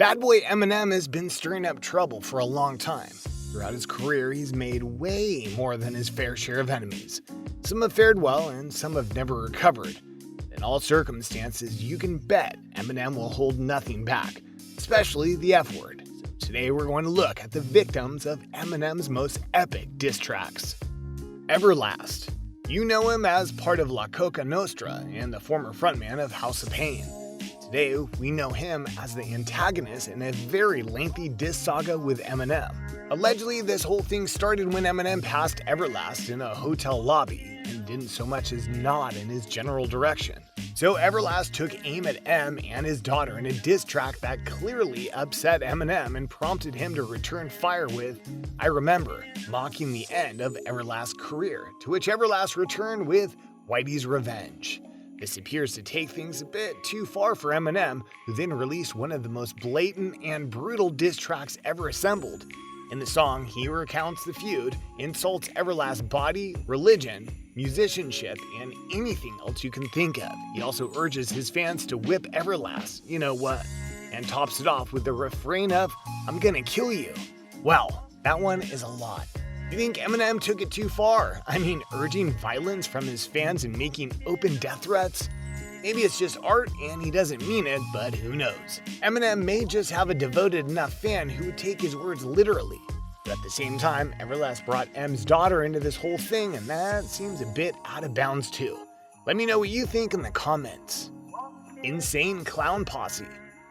Bad boy Eminem has been stirring up trouble for a long time. Throughout his career, he's made way more than his fair share of enemies. Some have fared well and some have never recovered. In all circumstances, you can bet Eminem will hold nothing back, especially the F word. So today we're going to look at the victims of Eminem's most epic diss tracks. Everlast. You know him as part of La Coca Nostra and the former frontman of House of Pain. Today, we know him as the antagonist in a very lengthy diss saga with Eminem. Allegedly, this whole thing started when Eminem passed Everlast in a hotel lobby and didn't so much as nod in his general direction. So Everlast took aim at M and his daughter in a diss track that clearly upset Eminem and prompted him to return fire with "I Remember," mocking the end of Everlast's career, to which Everlast returned with "Whitey's Revenge." This appears to take things a bit too far for Eminem, who then released one of the most blatant and brutal diss tracks ever assembled. In the song, he recounts the feud, insults Everlast's body, religion, musicianship, and anything else you can think of. He also urges his fans to whip Everlast, you know what, and tops it off with the refrain of, "I'm gonna kill you." Well, that one is a lot. You think Eminem took it too far? I mean, urging violence from his fans and making open death threats? Maybe it's just art and he doesn't mean it, but who knows? Eminem may just have a devoted enough fan who would take his words literally. But at the same time, Everlast brought M's daughter into this whole thing, and that seems a bit out of bounds too. Let me know what you think in the comments. Insane Clown Posse.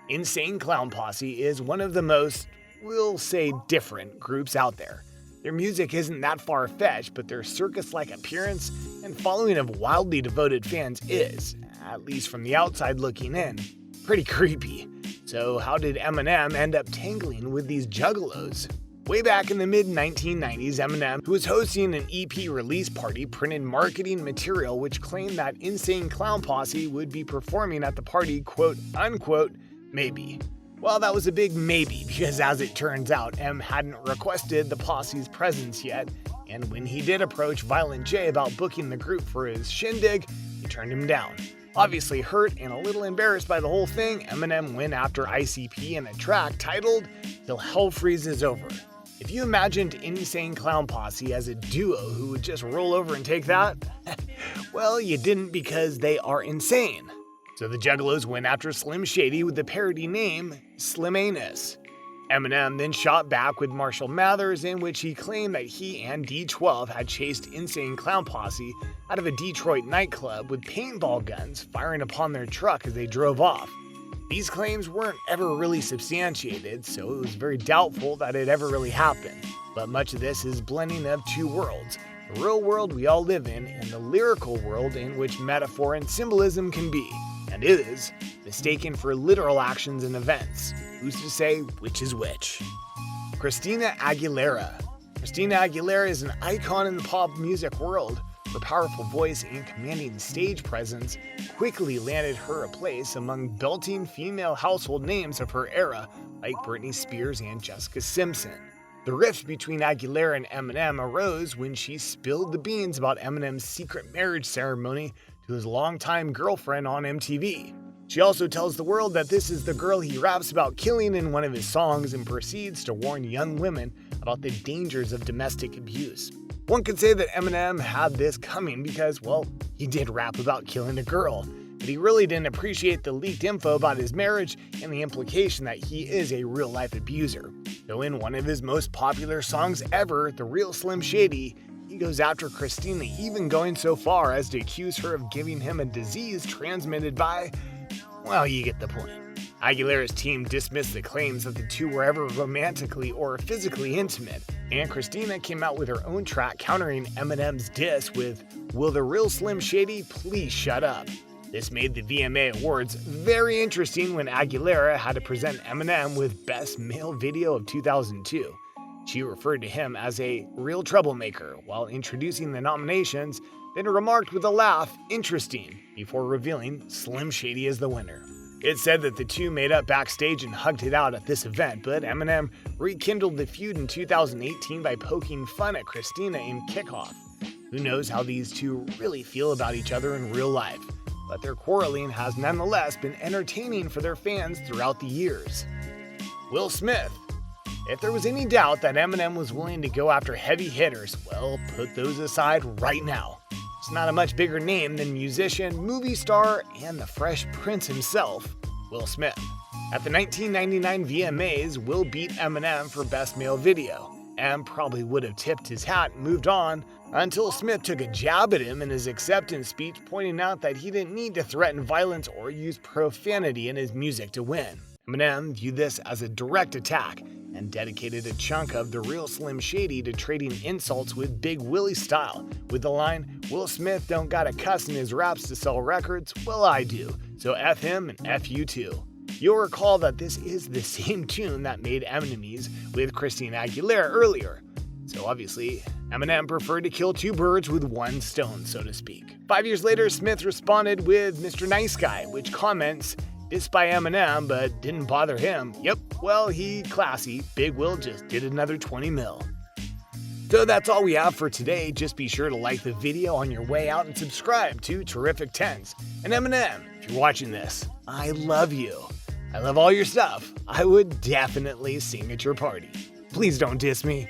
Insane Clown Posse is one of the most, we'll say, different groups out there. Their music isn't that far-fetched, but their circus-like appearance and following of wildly devoted fans is, at least from the outside looking in, pretty creepy. So how did Eminem end up tangling with these juggalos? Way back in the mid-1990s, Eminem, who was hosting an EP release party, printed marketing material which claimed that Insane Clown Posse would be performing at the party, quote-unquote, maybe. Well, that was a big maybe, because as it turns out, M hadn't requested the Posse's presence yet, and when he did approach Violent J about booking the group for his shindig, he turned him down. Obviously hurt and a little embarrassed by the whole thing, Eminem went after ICP in a track titled "Till Hell Freezes Over." If you imagined Insane Clown Posse as a duo who would just roll over and take that, well, you didn't, because they are insane. So the Juggalos went after Slim Shady with the parody name Slim Anus. Eminem then shot back with Marshall Mathers, in which he claimed that he and D12 had chased Insane Clown Posse out of a Detroit nightclub with paintball guns, firing upon their truck as they drove off. These claims weren't ever really substantiated, so it was very doubtful that it ever really happened. But much of this is blending of two worlds: the real world we all live in and the lyrical world in which metaphor and symbolism can be, and is, mistaken for literal actions and events. Who's to say which is which? Christina Aguilera. Christina Aguilera is an icon in the pop music world. Her powerful voice and commanding stage presence quickly landed her a place among belting female household names of her era, like Britney Spears and Jessica Simpson. The rift between Aguilera and Eminem arose when she spilled the beans about Eminem's secret marriage ceremony to his longtime girlfriend on MTV. She also tells the world that this is the girl he raps about killing in one of his songs and proceeds to warn young women about the dangers of domestic abuse. One could say that Eminem had this coming because, well, he did rap about killing a girl, but he really didn't appreciate the leaked info about his marriage and the implication that he is a real-life abuser. Though in one of his most popular songs ever, The Real Slim Shady, he goes after Christina, even going so far as to accuse her of giving him a disease transmitted by, well, you get the point. Aguilera's team dismissed the claims that the two were ever romantically or physically intimate, and Christina came out with her own track countering Eminem's diss with "Will the Real Slim Shady please shut up?" This made the VMA Awards very interesting when Aguilera had to present Eminem with Best Male Video of 2002. She referred to him as a real troublemaker while introducing the nominations, then remarked with a laugh, "Interesting," before revealing Slim Shady as the winner. It's said that the two made up backstage and hugged it out at this event, but Eminem rekindled the feud in 2018 by poking fun at Christina in Kickoff. Who knows how these two really feel about each other in real life, but their quarreling has nonetheless been entertaining for their fans throughout the years. Will Smith. If there was any doubt that Eminem was willing to go after heavy hitters, well, put those aside right now. It's not a much bigger name than musician, movie star, and the Fresh Prince himself, Will Smith. At the 1999 VMAs, Will beat Eminem for Best Male Video, and probably would have tipped his hat and moved on until Smith took a jab at him in his acceptance speech, pointing out that he didn't need to threaten violence or use profanity in his music to win. Eminem viewed this as a direct attack and dedicated a chunk of The Real Slim Shady to trading insults with Big Willie style, with the line, "Will Smith don't gotta cuss in his raps to sell records, well I do, so F him and F you too." You'll recall that this is the same tune that made enemies with Christina Aguilera earlier. So obviously, Eminem preferred to kill two birds with one stone, so to speak. 5 years later, Smith responded with Mr. Nice Guy, which comments, "Dissed by Eminem, but didn't bother him. Yep, well, he classy. Big Will just did another 20 mil. So that's all we have for today. Just be sure to like the video on your way out and subscribe to Terrific Tens. And Eminem, if you're watching this, I love you. I love all your stuff. I would definitely sing at your party. Please don't diss me.